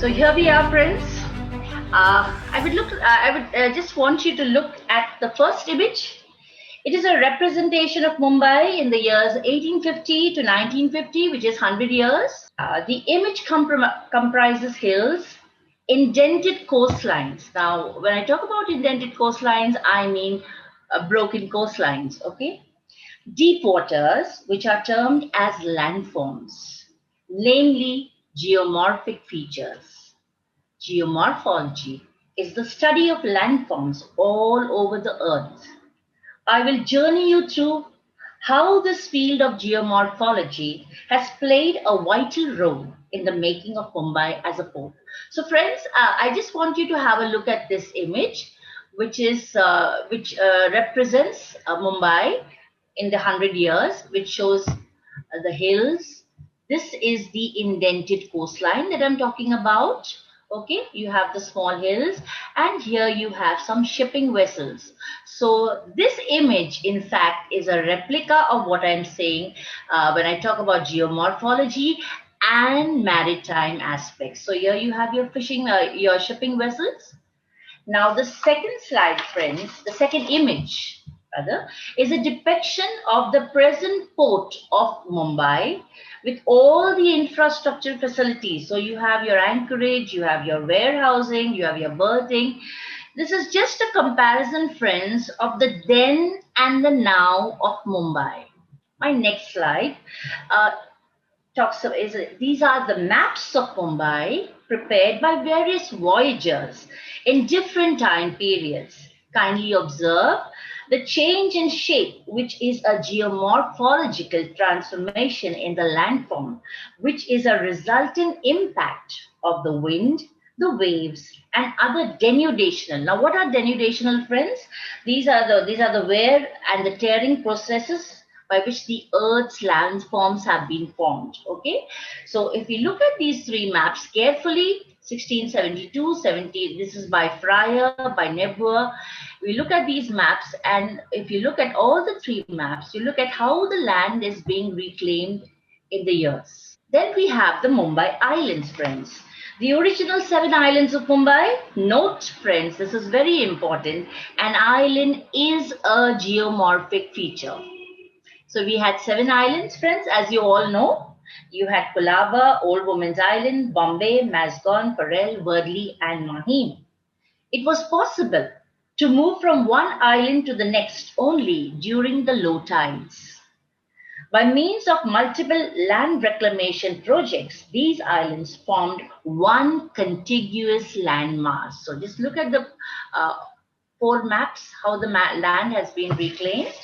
So here we are, friends. I would just want you to look at the first image. It is a representation of Mumbai in the years 1850 to 1950, which is 100 years. The image comprises hills, indented coastlines. Now, when I talk about indented coastlines, I mean broken coastlines, okay? Deep waters, which are termed as landforms, namely geomorphic features. Geomorphology is the study of landforms all over the earth. I will journey you through how this field of geomorphology has played a vital role in the making of Mumbai as a port. So friends, I just want you to have a look at this image, which represents Mumbai in the 100 years, which shows the hills. This is the indented coastline that I'm talking about. Okay, you have the small hills, and here you have some shipping vessels. So this image, in fact, is a replica of what I'm saying when I talk about geomorphology and maritime aspects. So here you have your your shipping vessels. Now the second slide, friends, the second image, rather, is a depiction of the present port of Mumbai with all the infrastructure facilities. So you have your anchorage, you have your warehousing, you have your berthing. This is just a comparison, friends, of the then and the now of Mumbai. My next slide these are the maps of Mumbai prepared by various voyagers in different time periods. Kindly observe the change in shape, which is a geomorphological transformation in the landform, which is a resultant impact of the wind, the waves, and other denudational. Now, what are denudational, friends? These are the wear and the tearing processes by which the Earth's landforms have been formed. Okay, so if we look at these three maps carefully, 1672, 70, this is by Fryer, by Nebuhr. We look at these maps, and if you look at all the three maps, you look at how the land is being reclaimed in the years. Then we have the Mumbai Islands, friends. The original 7 islands of Mumbai. Note, friends, this is very important. An island is a geomorphic feature. So we had 7 islands, friends, as you all know. You had Colaba, Old Woman's Island, Bombay, Masgon, Parel, Worli, and Mahim. It was possible to move from one island to the next only during the low tides. By means of multiple land reclamation projects, these islands formed one contiguous landmass. So just look at the 4 maps, how the land has been reclaimed.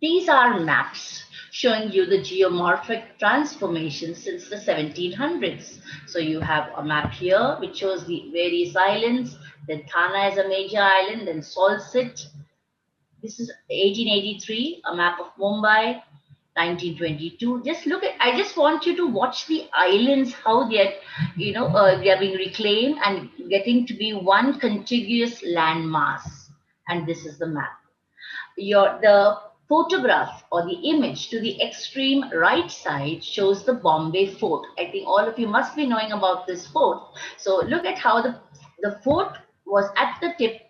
These are maps showing you the geomorphic transformation since the 1700s. So you have a map here which shows the various islands. Then Thana is a major island, then Salsit. This is 1883, a map of Mumbai, 1922. Just look at, I just want you to watch the islands, how they are, they are being reclaimed and getting to be one contiguous landmass. And this is the map. The photograph or the image to the extreme right side shows the Bombay fort. I think all of you must be knowing about this fort. So look at how the fort was at the tip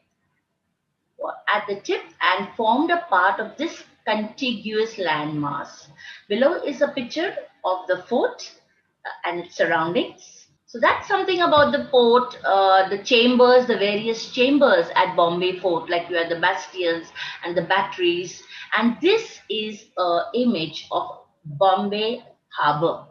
and formed a part of this contiguous landmass. Below is a picture of the fort and its surroundings. So that's something about the port, the chambers, the various chambers at Bombay Fort, like you have the bastions and the batteries. And this is an image of Bombay Harbour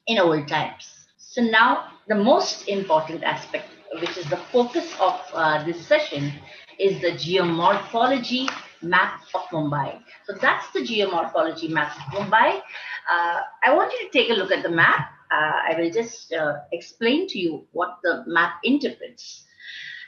in old times. So now the most important aspect, which is the focus of this session, is the geomorphology map of Mumbai. So that's the geomorphology map of Mumbai. I want you to take a look at the map. I will just explain to you what the map interprets.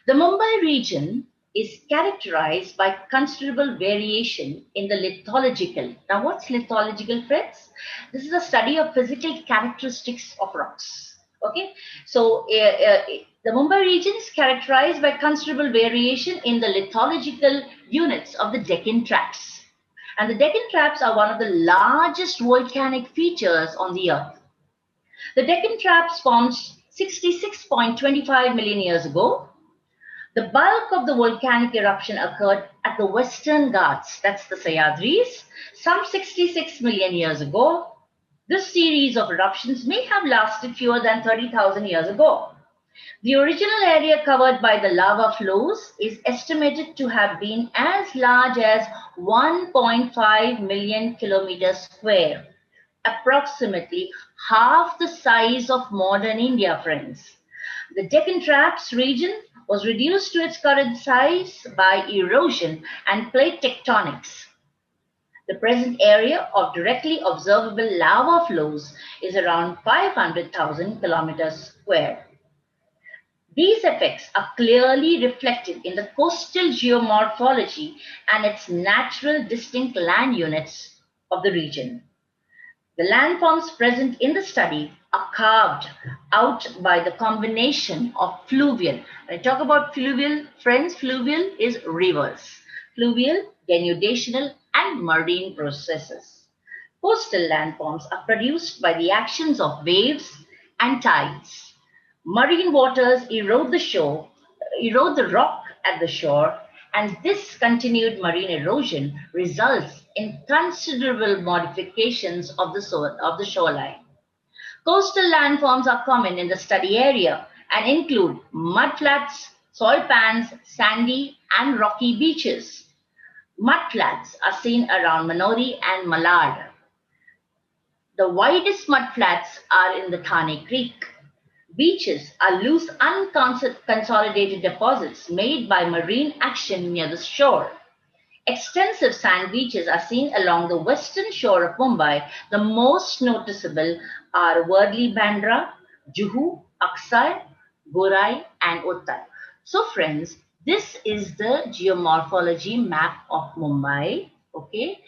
The Mumbai region is characterized by considerable variation in the lithological. Now, what's lithological, friends? This is a study of physical characteristics of rocks. Okay, so the Mumbai region is characterized by considerable variation in the lithological units of the Deccan Traps. And the Deccan Traps are one of the largest volcanic features on the earth. The Deccan Traps forms 66.25 million years ago. The bulk of the volcanic eruption occurred at the Western Ghats, that's the Sahyadris, some 66 million years ago. This series of eruptions may have lasted fewer than 30,000 years ago. The original area covered by the lava flows is estimated to have been as large as 1.5 million kilometers square, approximately half the size of modern India, friends. The Deccan Traps region was reduced to its current size by erosion and plate tectonics. The present area of directly observable lava flows is around 500,000 kilometers square. These effects are clearly reflected in the coastal geomorphology and its natural distinct land units of the region. The landforms present in the study are carved out by the combination of fluvial. When I talk about fluvial, friends, fluvial is rivers. Fluvial, denudational, and marine processes. Coastal landforms are produced by the actions of waves and tides. Marine waters erode the shore, erode the rock at the shore, and this continued marine erosion results in considerable modifications of the shoreline. Coastal landforms are common in the study area and include mudflats, soil pans, sandy and rocky beaches. Mudflats are seen around Manori and Malad. The widest mudflats are in the Thane Creek. Beaches are loose, unconsolidated deposits made by marine action near the shore. Extensive sand beaches are seen along the western shore of Mumbai. The most noticeable are Worli Bandra, Juhu, Aksai, Gorai, and Uttar. So, friends, this is the geomorphology map of Mumbai, okay,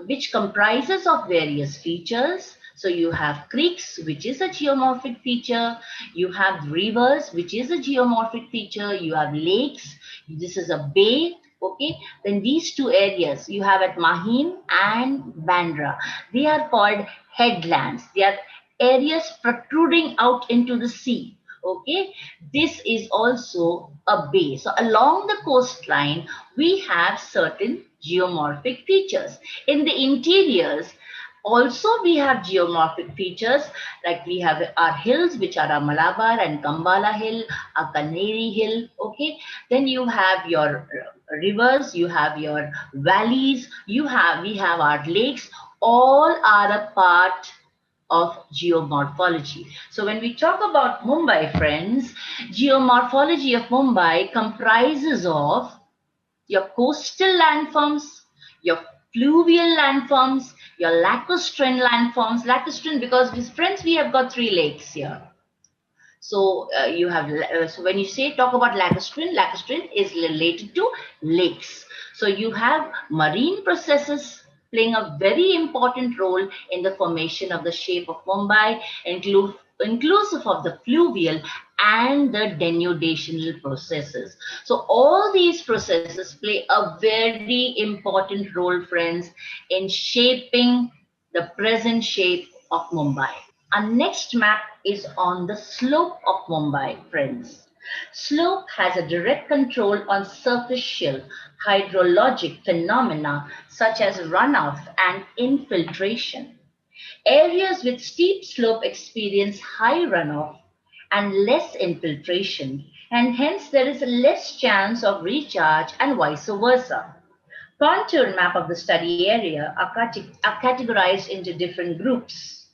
which comprises of various features. So you have creeks, which is a geomorphic feature. You have rivers, which is a geomorphic feature. You have lakes. This is a bay. Okay. Then these two areas you have at Mahim and Bandra. They are called headlands. They are areas protruding out into the sea. Okay. This is also a bay. So along the coastline, we have certain geomorphic features. In the interiors, also, we have geomorphic features like we have our hills, which are our Malabar and Kambala Hill, our Kaneri Hill. Okay, then you have your rivers, you have your valleys, we have our lakes. All are a part of geomorphology. So when we talk about Mumbai, friends, geomorphology of Mumbai comprises of your coastal landforms, your fluvial landforms, your lacustrine landforms. Lacustrine, because with friends, we have got three lakes here. So you have, so when you say talk about lacustrine, lacustrine is related to lakes. So you have marine processes playing a very important role in the formation of the shape of Mumbai, inclusive of the fluvial and the denudational processes. So all these processes play a very important role, friends, in shaping the present shape of Mumbai. Our next map is on the slope of Mumbai, friends. Slope has a direct control on superficial hydrologic phenomena such as runoff and infiltration. Areas with steep slope experience high runoff and less infiltration, and hence there is a less chance of recharge and vice versa. Contour map of the study area are categorized into different groups.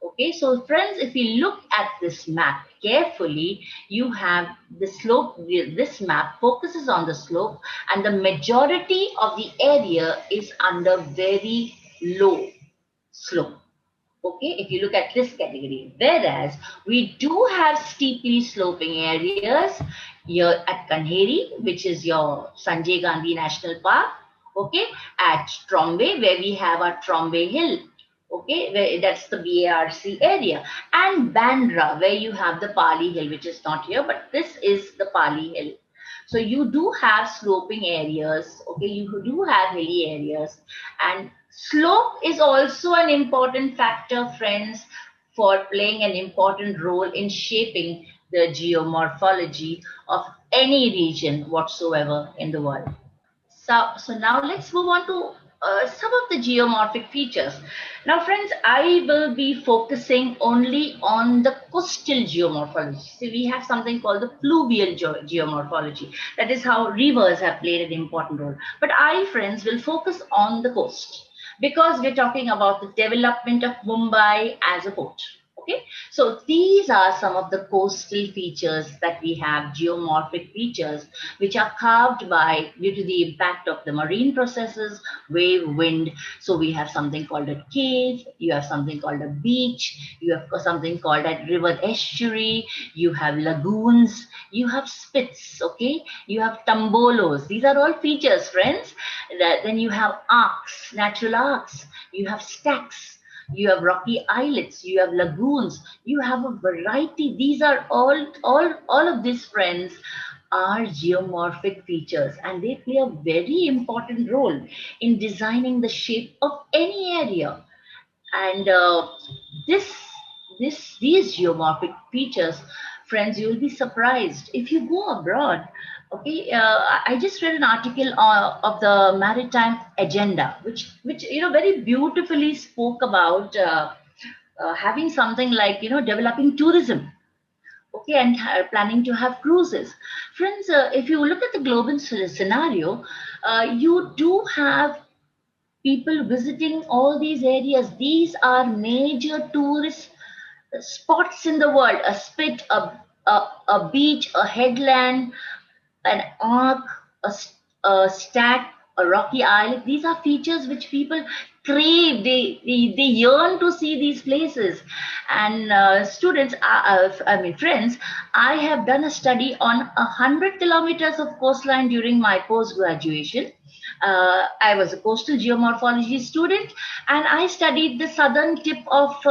Okay, so friends, if we look at this map carefully, you have the slope. This map focuses on the slope, and the majority of the area is under very low slope. Okay, if you look at this category, whereas we do have steeply sloping areas here at Kanheri, which is your Sanjay Gandhi National Park. Okay, at Trombay, where we have our Trombay Hill. Okay, where that's the BARC area, and Bandra, where you have the Pali Hill, which is not here, but this is the Pali Hill. So you do have sloping areas. Okay, you do have hilly areas, and slope is also an important factor, friends, for playing an important role in shaping the geomorphology of any region whatsoever in the world. So now let's move on to some of the geomorphic features. Now, friends, I will be focusing only on the coastal geomorphology. So we have something called the fluvial geomorphology. That is how rivers have played an important role. But I, friends, will focus on the coast because we're talking about the development of Mumbai as a port. Okay, so these are some of the coastal features that we have, geomorphic features, which are carved by due to the impact of the marine processes, wave, wind. So we have something called a cave, you have something called a beach, you have something called a river estuary, you have lagoons, you have spits, okay, you have tambolos. These are all features, friends. Then you have arcs, natural arcs, you have stacks, you have rocky islets, you have lagoons, you have a variety. These are all of these, friends, are geomorphic features, and they play a very important role in designing the shape of any area. And this these geomorphic features, friends, you will be surprised if you go abroad. Okay, I just read an article of the Maritime Agenda, which very beautifully spoke about having something like developing tourism. Okay, and planning to have cruises, friends. If you look at the global scenario, you do have people visiting all these areas. These are major tourist spots in the world: a spit, a beach, a headland, an arc, a stack, a rocky islet. These are features which people crave. They yearn to see these places. And students, I mean friends, I have done a study on 100 kilometers of coastline during my post graduation. I was a coastal geomorphology student, and I studied the southern tip of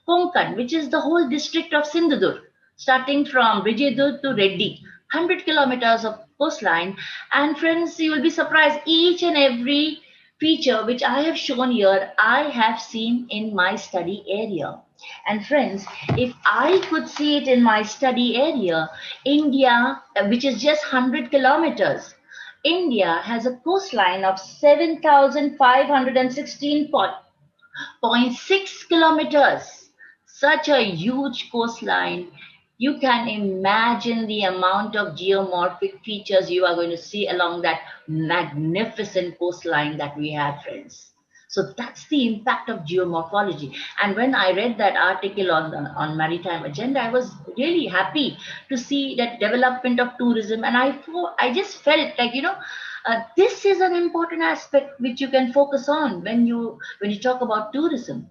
Konkan, which is the whole district of Sindhudur, starting from Brijedur to Reddy. 100 kilometers of coastline. And friends, you will be surprised, each and every feature which I have shown here, I have seen in my study area. And friends, if I could see it in my study area, India, which is just 100 kilometers, India has a coastline of 7,516.6 kilometers. Such a huge coastline. You can imagine the amount of geomorphic features you are going to see along that magnificent coastline that we have, friends. So that's the impact of geomorphology. And when I read that article on Maritime Agenda, I was really happy to see that development of tourism. And I just felt like, this is an important aspect which you can focus on when you talk about tourism.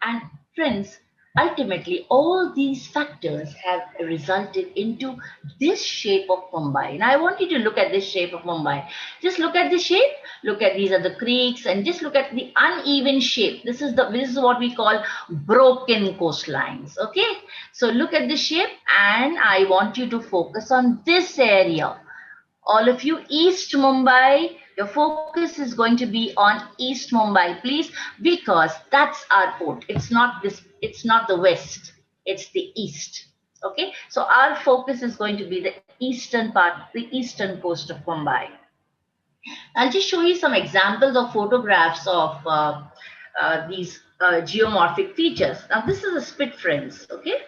And friends, ultimately, all these factors have resulted into this shape of Mumbai. And I want you to look at this shape of Mumbai. Just look at the shape. Look at, these are the creeks, and just look at the uneven shape. This is what we call broken coastlines. Okay. So look at the shape, and I want you to focus on this area. All of you, East Mumbai, your focus is going to be on East Mumbai, please, because that's our port. It's not the West, it's the East. Okay, so our focus is going to be the eastern part, the eastern coast of Mumbai. I'll just show you some examples of photographs of these geomorphic features. Now, this is a spit, friends. Okay,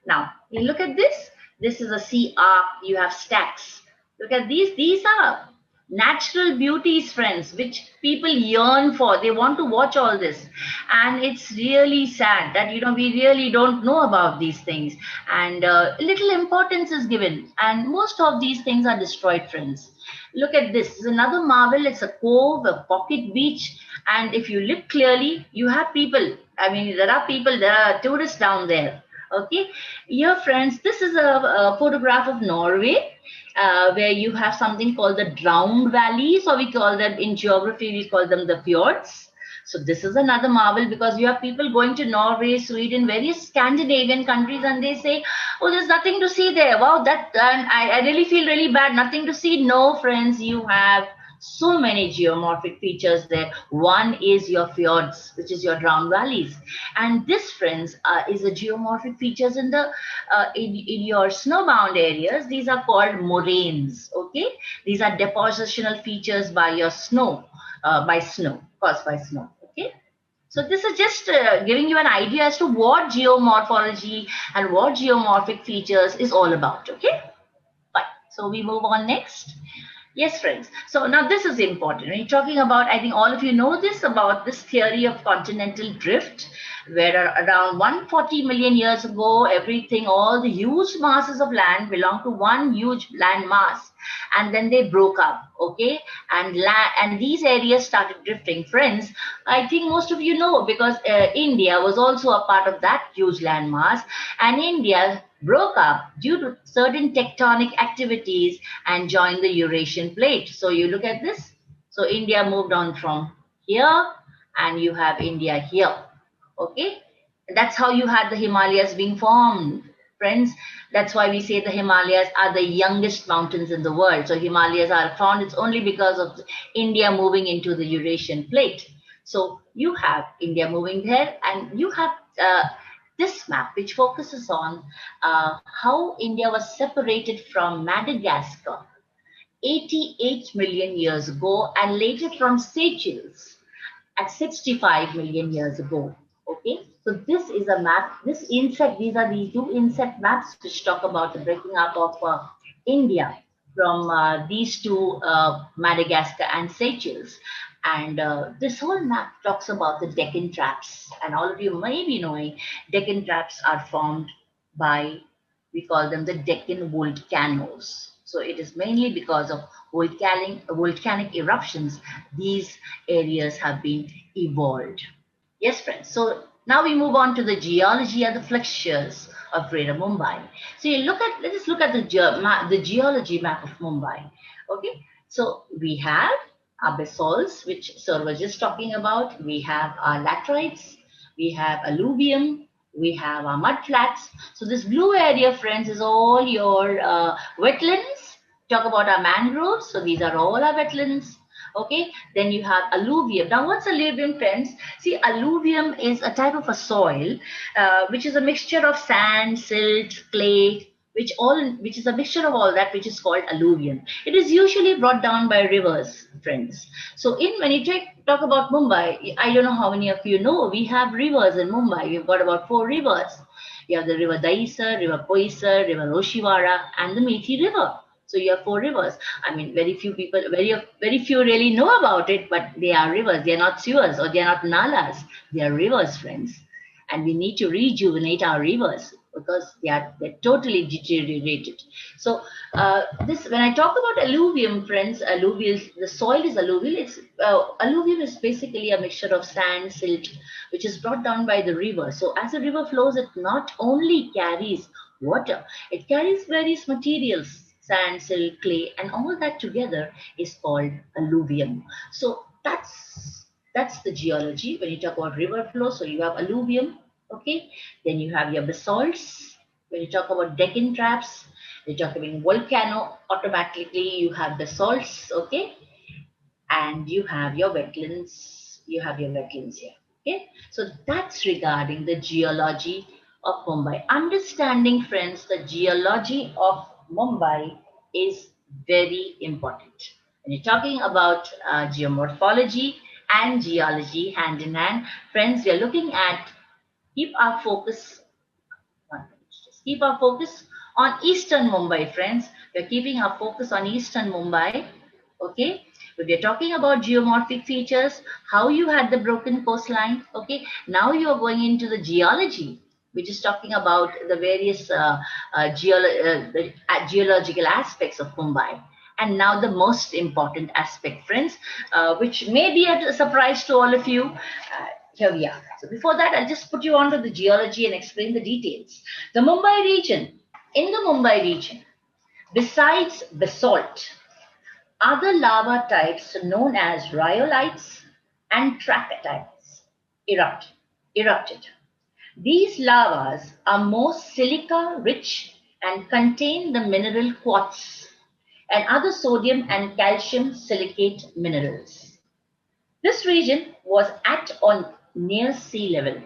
now you look at this. This is a sea arc. You have stacks. Look at these. These are natural beauties, friends, which people yearn for. They want to watch all this. And it's really sad that, we really don't know about these things. And little importance is given. And most of these things are destroyed, friends. Look at this. This is another marvel. It's a cove, a pocket beach. And if you look clearly, you have people. I mean, there are tourists down there. Okay. Here, friends, this is a photograph of Norway. Where you have something called the drowned valleys, or we call them in geography, we call them the fjords. So this is another marvel, because you have people going to Norway, Sweden, various Scandinavian countries, and they say, oh, there's nothing to see there. Wow, and I really feel really bad, nothing to see. No, friends, you have So many geomorphic features there. One is your fjords, which is your drowned valleys, and this, friends, is a geomorphic features in the in your snowbound areas. These are called moraines. Okay, these are depositional features by your snow, by snow, caused by snow. Okay. So this is just giving you an idea as to what geomorphology and what geomorphic features is all about. Okay, fine. So we move on next. Yes, friends. So now this is important. When you're talking about, I think all of you know this about this theory of continental drift, where around 140 million years ago, everything, all the huge masses of land belonged to one huge land mass, and then they broke up. Okay, and these areas started drifting. Friends, I think most of you know because India was also a part of that huge land mass, and India broke up due to certain tectonic activities and joined the Eurasian plate. So you look at this. So India moved on from here, and you have India here. Okay, that's how you had the Himalayas being formed, friends. That's why we say the Himalayas are the youngest mountains in the world. So Himalayas are found. It's only because of India moving into the Eurasian plate. So you have India moving there, and you have this map, which focuses on how India was separated from Madagascar 88 million years ago, and later from Seychelles at 65 million years ago. Okay, so this is a map. This inset, these are the two inset maps which talk about the breaking up of India from these two, Madagascar and Seychelles. And this whole map talks about the Deccan traps. And all of you may be knowing Deccan traps are formed by, we call them the Deccan volcanoes. So it is mainly because of volcanic eruptions these areas have been evolved. Yes, friends. So now we move on to the geology and the flexures of Greater Mumbai. So you look at, let us look at the geology map of Mumbai. Okay. So we have our basalts, which Sir was just talking about. We have our laterites. We have alluvium. We have our mudflats. So this blue area, friends, is all your wetlands. Talk about our mangroves. So these are all our wetlands. Okay, then you have alluvium. Now, what's alluvium, friends? See, alluvium is a type of a soil which is a mixture of sand, silt, clay, which is a mixture of all that, which is called alluvium. It is usually brought down by rivers, friends. So, when you talk about Mumbai, I don't know how many of you know, we have rivers in Mumbai. We've got about 4 rivers. You have the river Daisar, river Poisar, river Oshiwara, and the Methi River. So you have 4 rivers. I mean, very few people, very few really know about it, but they are rivers. They are not sewers or they are not nalas. They are rivers, friends. And we need to rejuvenate our rivers because they're totally deteriorated. So when I talk about alluvium, friends, alluvial, the soil is alluvial. Alluvium is basically a mixture of sand, silt, which is brought down by the river. So as the river flows, it not only carries water, it carries various materials, sand, silt, clay, and all that together is called alluvium. So that's the geology. When you talk about river flow, so you have alluvium, okay? Then you have your basalts. When you talk about Deccan traps, you talk about volcano, automatically you have basalts, okay? And you have your wetlands. You have your wetlands here, okay? So that's regarding the geology of Mumbai. Understanding, friends, the geology of Mumbai is very important. When you're talking about geomorphology and geology hand in hand, friends, we are looking at keep our focus just keep our focus on Eastern Mumbai, friends. We're keeping our focus on Eastern Mumbai. Okay. If we're talking about geomorphic features, how you had the broken coastline. Okay. Now you are going into the geology, which is talking about the various geological aspects of Mumbai. And now the most important aspect, friends, which may be a surprise to all of you. Here we are. So before that, I'll just put you onto the geology and explain the details. The Mumbai region. In the Mumbai region, besides basalt, other lava types known as rhyolites and trachytes erupted. These lavas are more silica rich and contain the mineral quartz. and other sodium and calcium silicate minerals. This region was at or near sea level.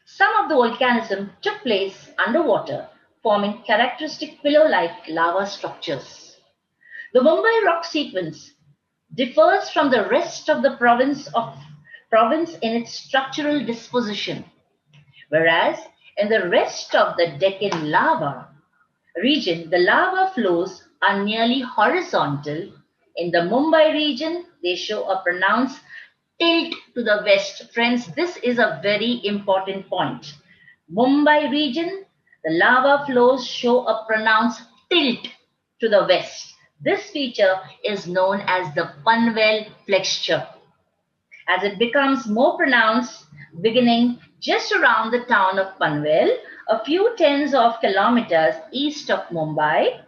Some of the volcanism took place underwater, forming characteristic pillow-like lava structures. The Mumbai rock sequence differs from the rest of the province in its structural disposition, whereas in the rest of the Deccan lava region, the lava flows are nearly horizontal. In the Mumbai region, they show a pronounced tilt to the west. Friends, this is a very important point. Mumbai region, the lava flows show a pronounced tilt to the west. This feature is known as the Panvel flexure. As it becomes more pronounced, beginning just around the town of Panvel, a few tens of kilometers east of Mumbai,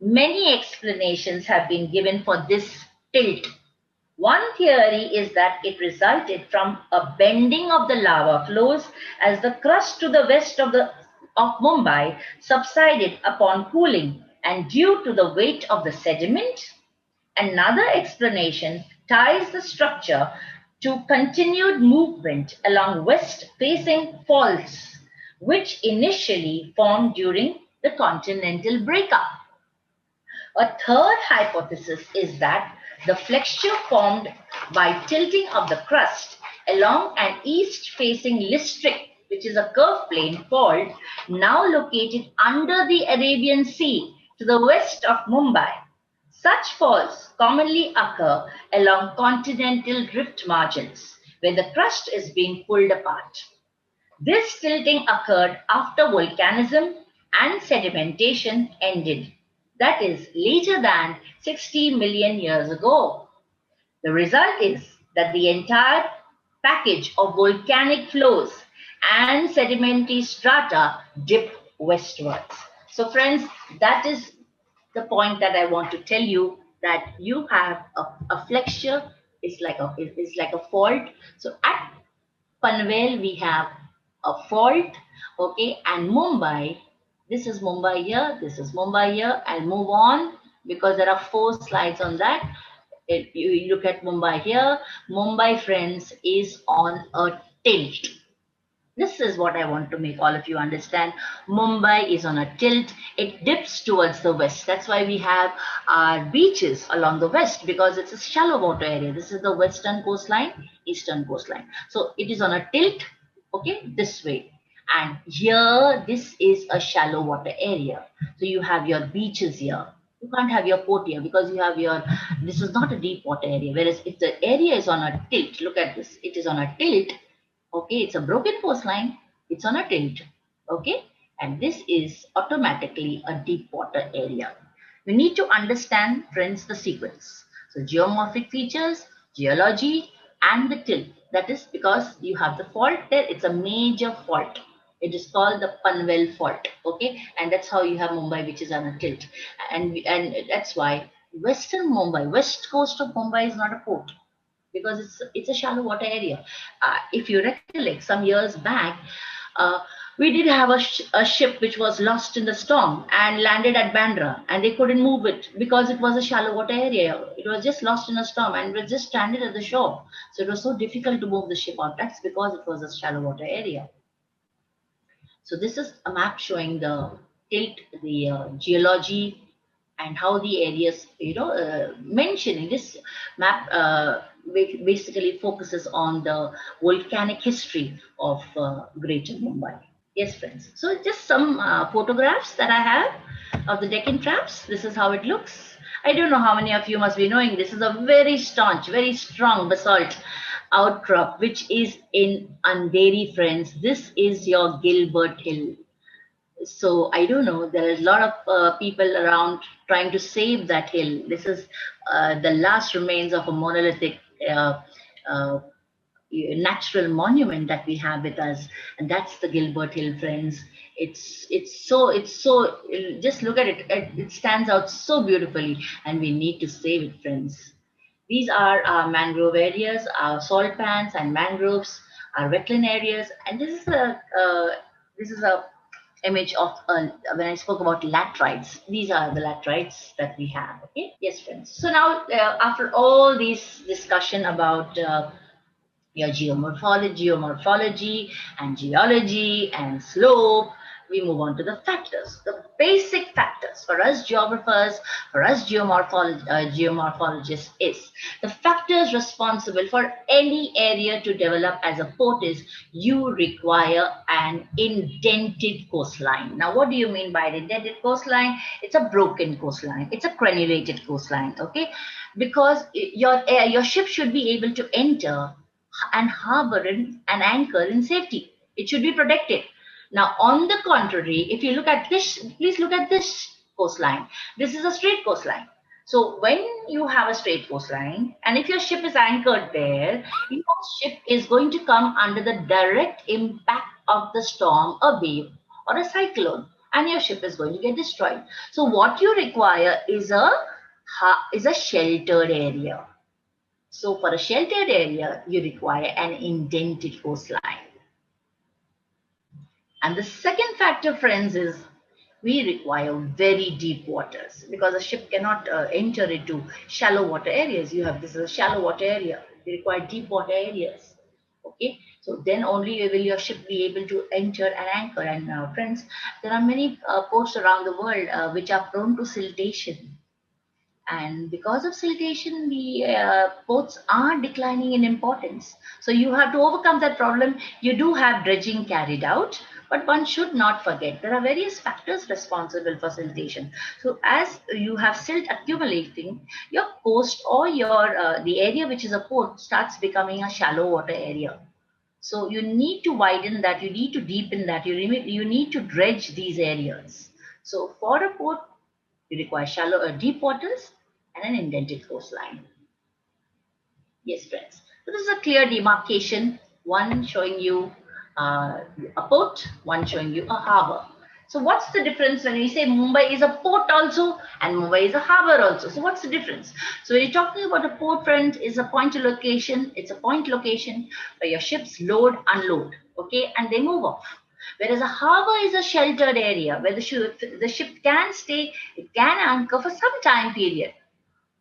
many explanations have been given for this tilt. One theory is that it resulted from a bending of the lava flows as the crust to the west of Mumbai subsided upon cooling and due to the weight of the sediment. Another explanation ties the structure to continued movement along west-facing faults, which initially formed during the continental breakup. A third hypothesis is that the flexure formed by tilting of the crust along an east-facing listric, which is a curved plane fault, now located under the Arabian Sea to the west of Mumbai. Such faults commonly occur along continental drift margins, where the crust is being pulled apart. This tilting occurred after volcanism and sedimentation ended, that is, later than 60 million years ago. The result is that the entire package of volcanic flows and sedimentary strata dip westwards. So, friends, that is the point that I want to tell you, that you have a flexure is like a fault. So at Panvel, we have a fault, okay, and Mumbai. This is Mumbai here, this is Mumbai here. I'll move on because there are 4 slides on that. If you look at Mumbai here, Mumbai, friends, is on a tilt. This is what I want to make all of you understand. Mumbai is on a tilt. It dips towards the west. That's why we have our beaches along the west, because it's a shallow water area. This is the western coastline, eastern coastline. So it is on a tilt, okay, this way. And here, this is a shallow water area. So you have your beaches here. You can't have your port here because you have your, this is not a deep water area. Whereas if the area is on a tilt, look at this, it is on a tilt. Okay, it's a broken coastline, it's on a tilt, okay, and this is automatically a deep water area. We need to understand, friends, the sequence. So geomorphic features, geology, and the tilt. That is because you have the fault there, it's a major fault. It is called the Panvel fault, okay, and that's how you have Mumbai, which is on a tilt, and that's why western Mumbai, west coast of Mumbai is not a port, because it's a shallow water area. If you recollect, some years back, uh, we did have a ship which was lost in the storm and landed at Bandra, and they couldn't move it because it was a shallow water area. It was just lost in a storm and was just stranded at the shore. So it was so difficult to move the ship out. That's because it was a shallow water area. So this is a map showing the tilt, the geology, and how the areas, mentioning this map basically focuses on the volcanic history of Greater Mumbai. Yes, friends. So just some photographs that I have of the Deccan Traps. This is how it looks. I don't know how many of you must be knowing this is a very staunch, very strong basalt outcrop, which is in Andheri, friends. This is your Gilbert Hill. So I don't know, there is a lot of people around trying to save that hill. This is the last remains of a monolithic uh, natural monument that we have with us, and that's the Gilbert Hill, friends. It's so just look at it. It stands out so beautifully, and we need to save it, friends. These are our mangrove areas, our salt pans and mangroves, our wetland areas, and this is a image of when I spoke about laterites. These are the laterites that we have. Okay, yes, friends. So now, after all this discussion about your geomorphology and geology and slope, we move on to the factors, the basic factors for us geographers, for us geomorphologists is the factors responsible for any area to develop as a port is you require an indented coastline. Now, what do you mean by an indented coastline? It's a broken coastline. It's a crenulated coastline, okay? Because your ship should be able to enter and harbor and anchor in safety. It should be protected. Now, on the contrary, if you look at this, please look at this coastline. This is a straight coastline. So when you have a straight coastline, and if your ship is anchored there, your ship is going to come under the direct impact of the storm, a wave, or a cyclone, and your ship is going to get destroyed. So what you require is a sheltered area. So for a sheltered area, you require an indented coastline. And the second factor, friends, is we require very deep waters because a ship cannot enter into shallow water areas. This is a shallow water area. We require deep water areas. Okay, so then only will your ship be able to enter and anchor. And friends, there are many ports around the world which are prone to siltation. And because of siltation, the ports are declining in importance. So you have to overcome that problem. You do have dredging carried out, but one should not forget there are various factors responsible for siltation. So as you have silt accumulating, your coast or your the area which is a port starts becoming a shallow water area. So you need to widen that, you need to deepen that, you need to dredge these areas. So for a port, you require deep waters and an indented coastline. Yes, friends. So this is a clear demarcation, one showing you a port, one showing you a harbor. So what's the difference when we say Mumbai is a port also and Mumbai is a harbor also? So what's the difference? So when you're talking about a port, friend, is a point location. It's a point location where your ships load, unload, okay, and they move off. Whereas a harbor is a sheltered area where the ship can stay, it can anchor for some time period,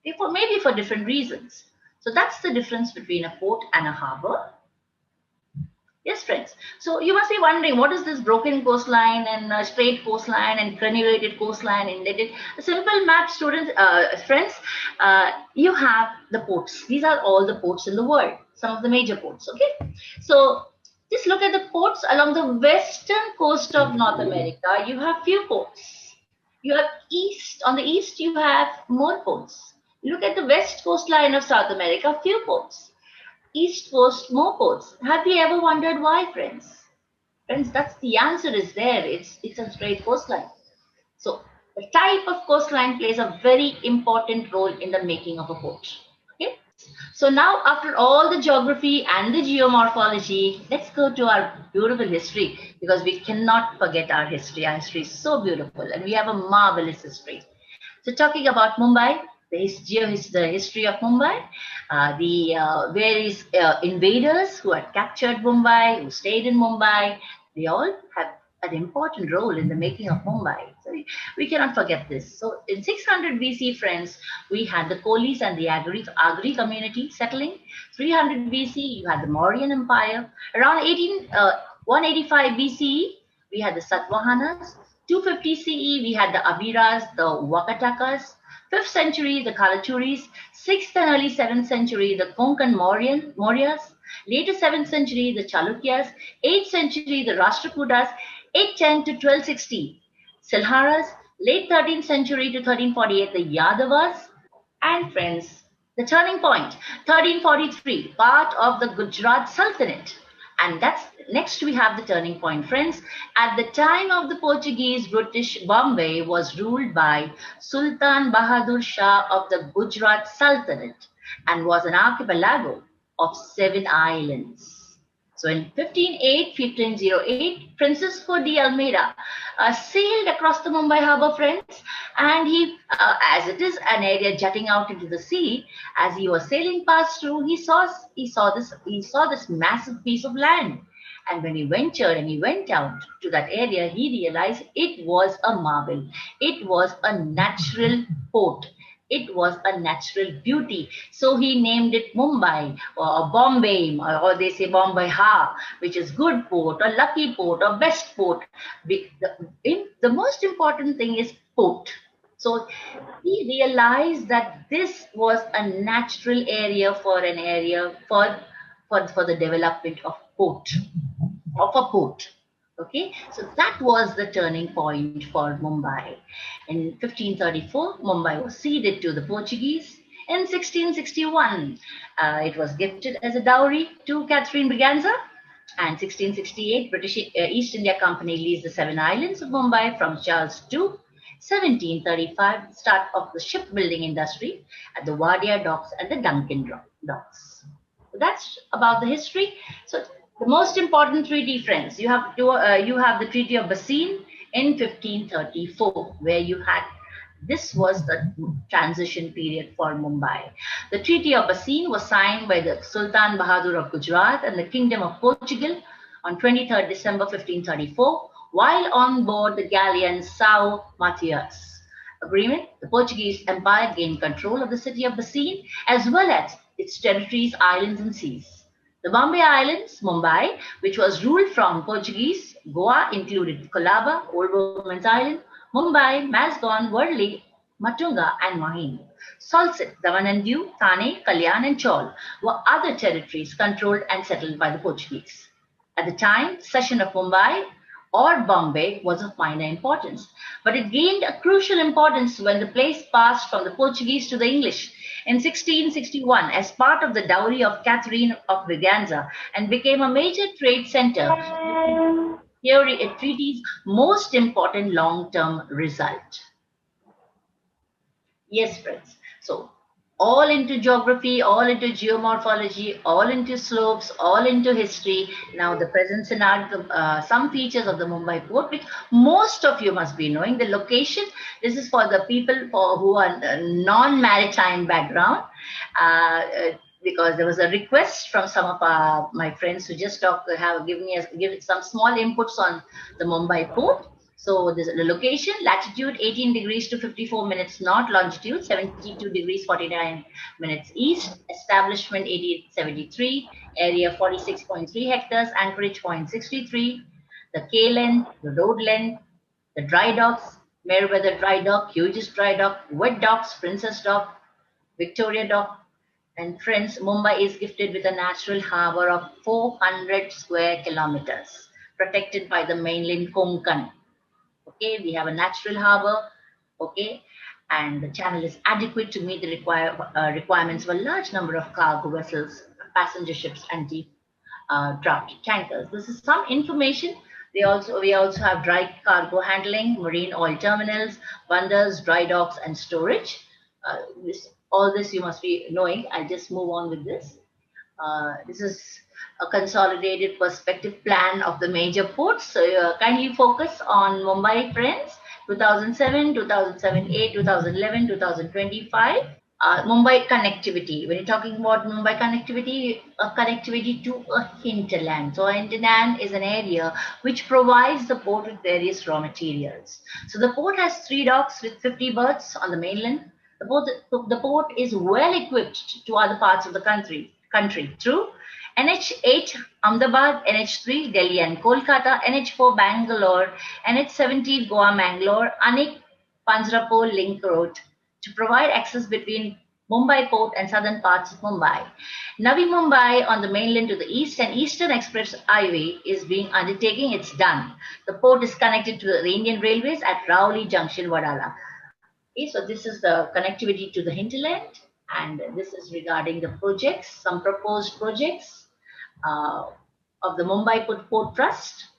maybe for different reasons. So that's the difference between a port and a harbor. Yes, friends. So you must be wondering, what is this broken coastline and straight coastline and crenulated coastline indented? A simple map, students, friends. You have the ports. These are all the ports in the world. Some of the major ports. Okay. So just look at the ports along the western coast of North America. You have few ports. You have on the east you have more ports. Look at the west coastline of South America, few ports. East coast, more ports. Have you ever wondered why, friends? Friends, that's the answer is there. It's a straight coastline. So the type of coastline plays a very important role in the making of a port. Okay. So now, after all the geography and the geomorphology, let's go to our beautiful history because we cannot forget our history. Our history is so beautiful and we have a marvelous history. So talking about Mumbai, the history of Mumbai, the various invaders who had captured Mumbai, who stayed in Mumbai, they all have an important role in the making of Mumbai. So we cannot forget this. So in 600 BC, friends, we had the Kolis and the Agri community settling. 300 BC, you had the Mauryan Empire. Around 185 BCE, we had the Satavahanas. 250 CE, we had the Aviras, the Wakatakas. 5th century, the Kalachuris. 6th and early 7th century, the Konkan Mauryas. Later 7th century, the Chalukyas. 8th century, the Rashtrakutas. 810 to 1260, Silharas. Late 13th century to 1348, the Yadavas. And friends, the turning point, 1343, part of the Gujarat Sultanate. And that's next we have the turning point, friends. At the time of the Portuguese, British Bombay was ruled by Sultan Bahadur Shah of the Gujarat Sultanate and was an archipelago of 7 islands. So in 1508, Francisco de Almeida sailed across the Mumbai harbor, friends, and he, as it is an area jutting out into the sea, as he was sailing past through, he saw this massive piece of land, And when he ventured and he went out to that area, he realized it was a marvel. It was a natural port. It was a natural beauty. So he named it Mumbai or Bombay, or they say Bombay Ha, which is good port or lucky port or best port. The most important thing is port. So he realized that this was a natural area for an area for the development of a port. Okay, so that was the turning point for Mumbai. In 1534, Mumbai was ceded to the Portuguese. In 1661, it was gifted as a dowry to Catherine Braganza. And 1668, British East India Company leased the seven islands of Mumbai from Charles II. 1735, start of the shipbuilding industry at the Wadia docks and the Duncan docks. So that's about the history. So the most important treaty, friends, you have the Treaty of Bassein in 1534, where this was the transition period for Mumbai. The Treaty of Bassein was signed by the Sultan Bahadur of Gujarat and the Kingdom of Portugal on 23rd December 1534, while on board the galleon São Mateus. Agreement, the Portuguese Empire gained control of the city of Bassein as well as its territories, islands, and seas. The Bombay Islands, Mumbai, which was ruled from Portuguese, Goa included Colaba, Old Woman's Island, Mumbai, Mazgon, Worli, Matunga, and Mahim. Salsette, Daman and Diu, Thane, Kalyan, and Chaul were other territories controlled and settled by the Portuguese. At the time, cession of Mumbai or Bombay was of minor importance, but it gained a crucial importance when the place passed from the Portuguese to the English in 1661 as part of the dowry of Catherine of Braganza and became a major trade center. Here it treaty's most important long-term result. Yes, friends. So all into geography, all into geomorphology, all into slopes, all into history. Now the present scenario, some features of the Mumbai port, which most of you must be knowing. The location, this is for the people who are non-maritime background. Because there was a request from some of my friends who just give some small inputs on the Mumbai port. So this, the location, latitude 18 degrees to 54 minutes north, longitude 72 degrees 49 minutes east, establishment 1873, area 46.3 hectares, anchorage 0.63, the quay length, the road length, the dry docks, Meriwether Dry Dock, hugest Dry Dock, Wet Docks, Princess Dock, Victoria Dock, and friends, Mumbai is gifted with a natural harbor of 400 square kilometers, protected by the mainland Konkan. Okay, we have a natural harbor, okay, and the channel is adequate to meet the requirements of a large number of cargo vessels, passenger ships, and deep draft tankers. This is some information. We also have dry cargo handling, marine oil terminals, bandars, dry docks, and storage. All this you must be knowing. I'll just move on with this. This is a consolidated perspective plan of the major ports. So kindly focus on Mumbai, friends, 2007, 2007-8, 2011, 2025. Mumbai connectivity. When you're talking about Mumbai connectivity, a connectivity to a hinterland. So a hinterland is an area which provides the port with various raw materials. So the port has 3 docks with 50 berths on the mainland. The port is well equipped to other parts of the country through NH8 Ahmedabad, NH3 Delhi and Kolkata, NH4 Bangalore, NH17 Goa Mangalore, Anik Panjrapur Link Road to provide access between Mumbai port and southern parts of Mumbai. Navi Mumbai on the mainland to the east and Eastern Express Highway is being undertaken. It's done. The port is connected to the Indian Railways at Rauli Junction, Wadala. Okay, so this is the connectivity to the hinterland, and this is regarding the projects, some proposed projects of the Mumbai Port Trust.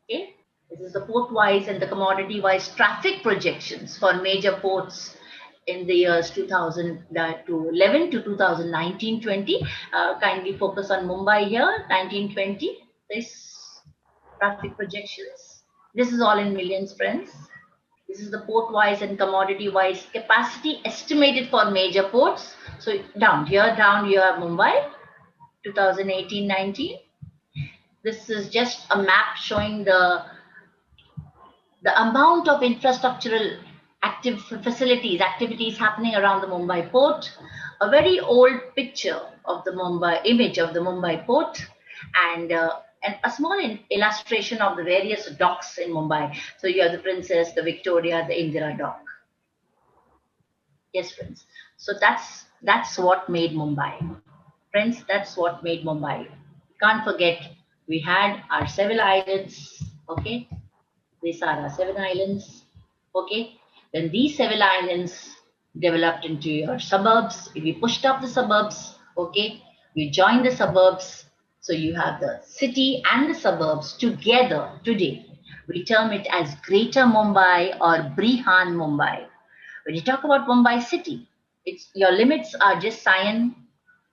Okay, this is the port-wise and the commodity-wise traffic projections for major ports in the years 2011 to 2019-20. Kindly focus on Mumbai here, 1920. This traffic projections. This is all in millions, friends. This is the port-wise and commodity-wise capacity estimated for major ports. So down here you have Mumbai, 2018-19. This is just a map showing the amount of infrastructural active facilities, activities happening around the Mumbai port, a very old picture of the Mumbai image of the Mumbai port, and a small illustration of the various docks in Mumbai. So you have the Princess, the Victoria, the Indira dock. Yes, friends. So that's what made Mumbai. Friends, that's what made Mumbai. Can't forget, we had our several islands, okay? These are our seven islands. Okay. Then these seven islands developed into your suburbs. We pushed up the suburbs. Okay. We joined the suburbs. So you have the city and the suburbs together today. We term it as Greater Mumbai or Brihan Mumbai. When you talk about Mumbai city, it's your limits are just Sion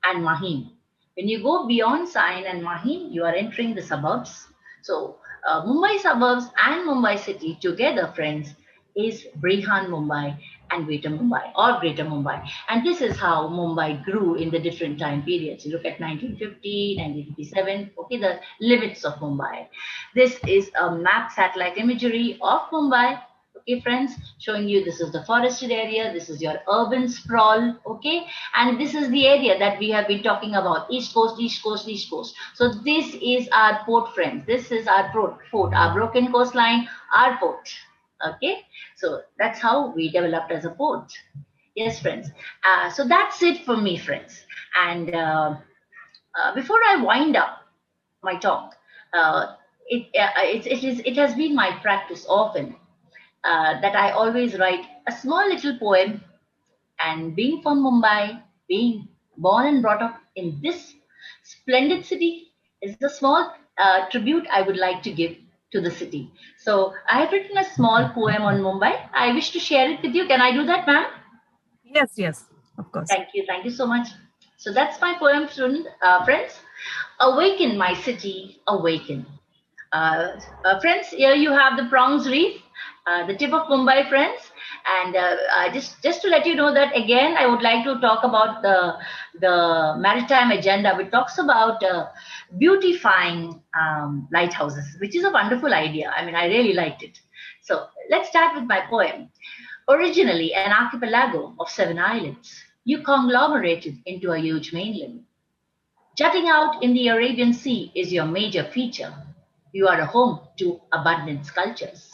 and Mahim. When you go beyond Sion and Mahim, you are entering the suburbs. So Mumbai suburbs and Mumbai city together, friends, is Brihan Mumbai and Greater Mumbai or Greater Mumbai. And this is how Mumbai grew in the different time periods. You look at 1950, 1957, okay, the limits of Mumbai. This is a map satellite imagery of Mumbai. Okay, friends, showing you this is the forested area, this is your urban sprawl, okay, and this is the area that we have been talking about, east coast, east coast, east coast. So this is our port, friends. This is our port, our broken coastline, our port. Okay, so that's how we developed as a port. Yes, friends. So that's it for me, friends. And before I wind up my talk, it has been my practice often that I always write a small little poem. And being from Mumbai, being born and brought up in this splendid city, is a small tribute I would like to give to the city. So I have written a small poem on Mumbai. I wish to share it with you. Can I do that, ma'am? Yes, yes, of course. Thank you so much. So that's my poem, friends. Awaken, my city, awaken. Friends, here you have the Prongs Reef, the tip of Mumbai, friends. And just to let you know that again, I would like to talk about the maritime agenda, which talks about beautifying lighthouses, which is a wonderful idea. I mean, I really liked it. So let's start with my poem. Originally an archipelago of seven islands, you conglomerated into a huge mainland. Jutting out in the Arabian Sea is your major feature. You are a home to abundant cultures.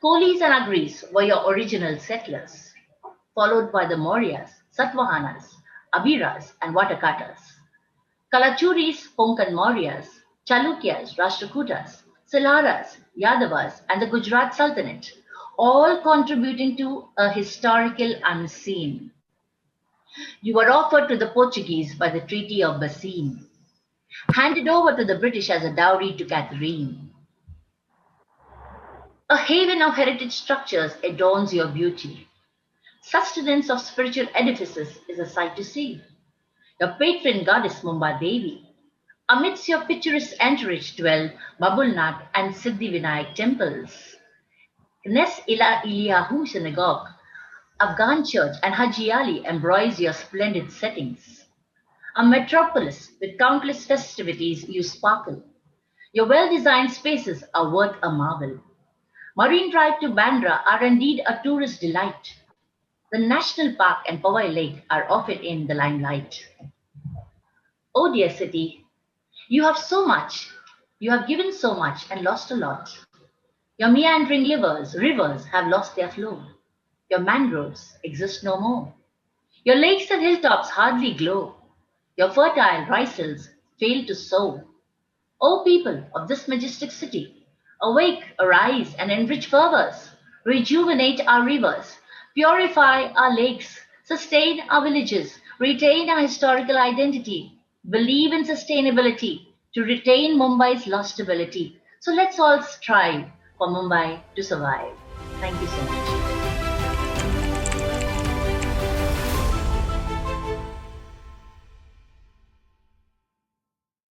Kolis and Agris were your original settlers, followed by the Mauryas, Satavahanas, Abiras, and Vatakas. Kalachuris, Konkan Mauryas, Chalukyas, Rashtrakutas, Silaras, Yadavas, and the Gujarat Sultanate, all contributing to a historical unseen. You were offered to the Portuguese by the Treaty of Bassein, handed over to the British as a dowry to Catherine. A haven of heritage structures adorns your beauty. Sustenance of spiritual edifices is a sight to see. Your patron goddess Mumba Devi. Amidst your picturesque entourage dwell Babulnath and Siddhivinayak temples. Knes Ila Eliyahu Synagogue, Afghan church and Haji Ali embroize your splendid settings. A metropolis with countless festivities you sparkle. Your well-designed spaces are worth a marvel. Marine Drive to Bandra are indeed a tourist delight. The National Park and Powai Lake are often in the limelight. Oh dear city, you have so much. You have given so much and lost a lot. Your meandering rivers have lost their flow. Your mangroves exist no more. Your lakes and hilltops hardly glow. Your fertile rice hills fail to sow. O people of this majestic city, awake, arise, and enrich fervors. Rejuvenate our rivers, purify our lakes, sustain our villages, retain our historical identity, believe in sustainability to retain Mumbai's lost ability. So let's all strive for Mumbai to survive. Thank you so much.